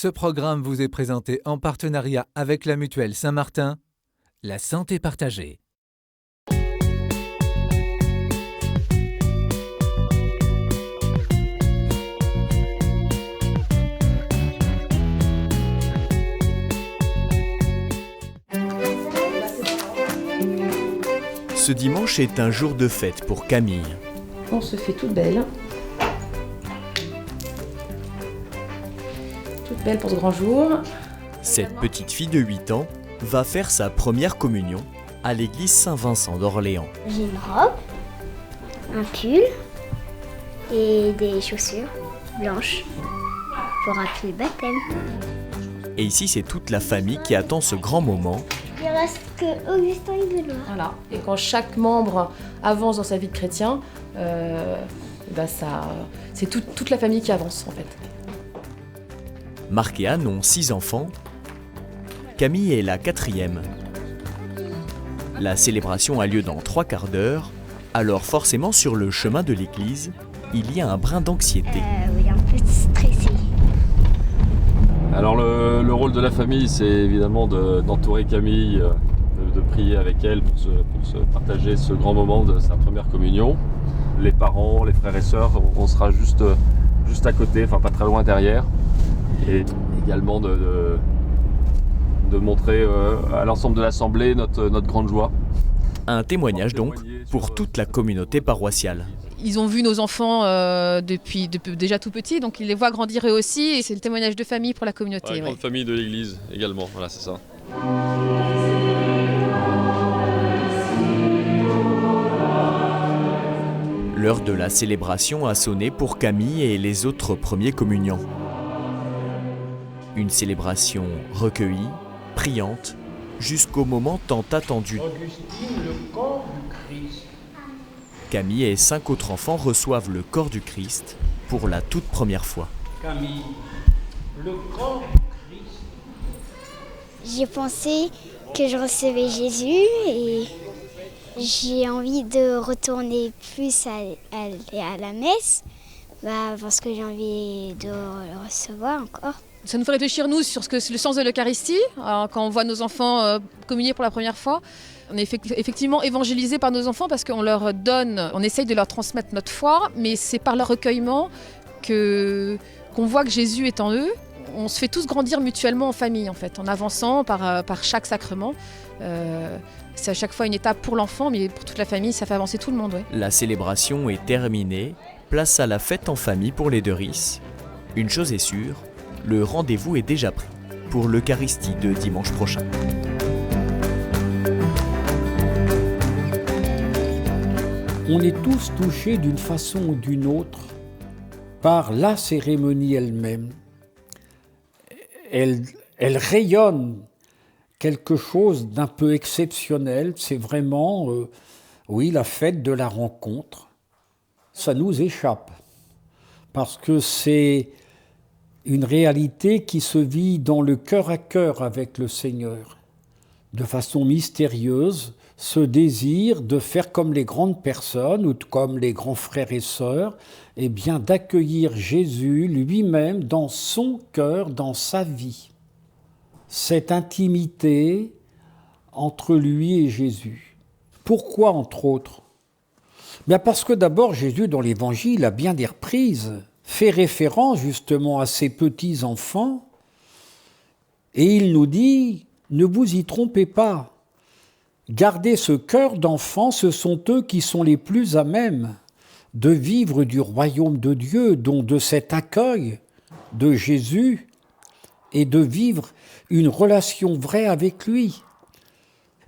Ce programme vous est présenté en partenariat avec la Mutuelle Saint-Martin, la santé partagée. Ce dimanche est un jour de fête pour Camille. On se fait toute belle. Toute belle pour ce grand jour. Cette petite fille de 8 ans va faire sa première communion à l'église Saint-Vincent d'Orléans. J'ai une robe, un pull et des chaussures blanches pour appeler le baptême. Et ici, c'est toute la famille qui attend ce grand moment. Il reste que Augustin et Benoît. Voilà. Et quand chaque membre avance dans sa vie de chrétien, c'est toute la famille qui avance en fait. Marc et Anne ont 6 enfants. Camille est la 4e. La célébration a lieu dans 3 quarts d'heure. Alors forcément, sur le chemin de l'église, il y a un brin d'anxiété. Oui, un peu stressé. Alors le rôle de la famille, c'est évidemment d'entourer Camille, de prier avec elle pour se partager ce grand moment de sa première communion. Les parents, les frères et sœurs, on sera juste à côté, enfin pas très loin derrière. Et également de montrer à l'ensemble de l'assemblée notre grande joie. Un témoignage donc pour toute la communauté paroissiale. Ils ont vu nos enfants depuis déjà tout petits, donc ils les voient grandir eux aussi, et c'est le témoignage de famille pour la communauté. La grande famille de l'église également, voilà, c'est ça. L'heure de la célébration a sonné pour Camille et les autres premiers communiants. Une célébration recueillie, priante, jusqu'au moment tant attendu. Camille et 5 autres enfants reçoivent le corps du Christ pour la toute première fois. Camille, le corps du Christ. J'ai pensé que je recevais Jésus et j'ai envie de retourner plus à la messe parce que j'ai envie de le recevoir encore. Ça nous fait réfléchir, nous, sur le sens de l'Eucharistie, quand on voit nos enfants communier pour la première fois. On est effectivement évangélisés par nos enfants parce qu'on leur donne, on essaye de leur transmettre notre foi, mais c'est par leur recueillement qu'on voit que Jésus est en eux. On se fait tous grandir mutuellement en famille, en fait, en avançant par chaque sacrement. C'est à chaque fois une étape pour l'enfant, mais pour toute la famille, ça fait avancer tout le monde. Ouais. La célébration est terminée. Place à la fête en famille pour les Derice. Une chose est sûre, le rendez-vous est déjà pris pour l'Eucharistie de dimanche prochain. On est tous touchés d'une façon ou d'une autre par la cérémonie elle-même. Elle rayonne quelque chose d'un peu exceptionnel. C'est vraiment, la fête de la rencontre. Ça nous échappe parce que c'est une réalité qui se vit dans le cœur à cœur avec le Seigneur. De façon mystérieuse, ce désir de faire comme les grandes personnes ou comme les grands frères et sœurs, eh bien d'accueillir Jésus lui-même dans son cœur, dans sa vie. Cette intimité entre lui et Jésus. Pourquoi, entre autres ? Bien parce que d'abord, Jésus, dans l'Évangile, a bien des reprises fait référence justement à ces petits-enfants, et il nous dit, ne vous y trompez pas, gardez ce cœur d'enfant, ce sont eux qui sont les plus à même de vivre du royaume de Dieu, donc de cet accueil de Jésus, et de vivre une relation vraie avec lui.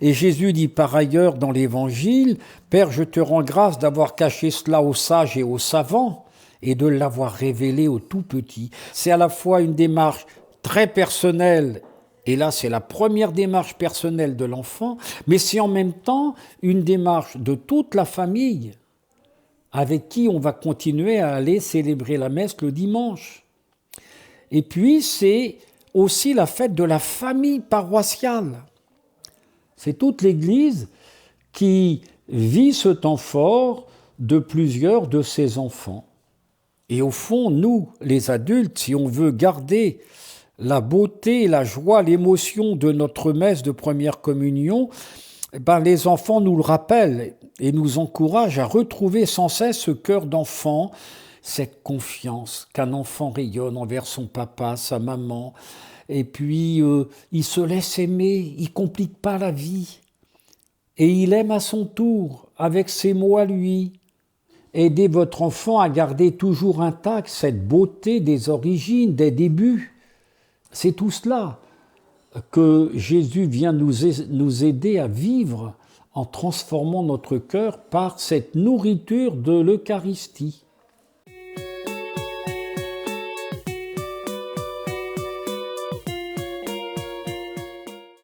Et Jésus dit par ailleurs dans l'Évangile, « Père, je te rends grâce d'avoir caché cela aux sages et aux savants, et de l'avoir révélé aux tout petits. » C'est à la fois une démarche très personnelle, et là c'est la première démarche personnelle de l'enfant, mais c'est en même temps une démarche de toute la famille, avec qui on va continuer à aller célébrer la messe le dimanche. Et puis c'est aussi la fête de la famille paroissiale. C'est toute l'Église qui vit ce temps fort de plusieurs de ses enfants. Et au fond, nous, les adultes, si on veut garder la beauté, la joie, l'émotion de notre messe de première communion, les enfants nous le rappellent et nous encouragent à retrouver sans cesse ce cœur d'enfant, cette confiance qu'un enfant rayonne envers son papa, sa maman, et puis il se laisse aimer, il ne complique pas la vie, et il aime à son tour, avec ses mots à lui. Aidez votre enfant à garder toujours intacte cette beauté des origines, des débuts. C'est tout cela que Jésus vient nous aider à vivre en transformant notre cœur par cette nourriture de l'Eucharistie.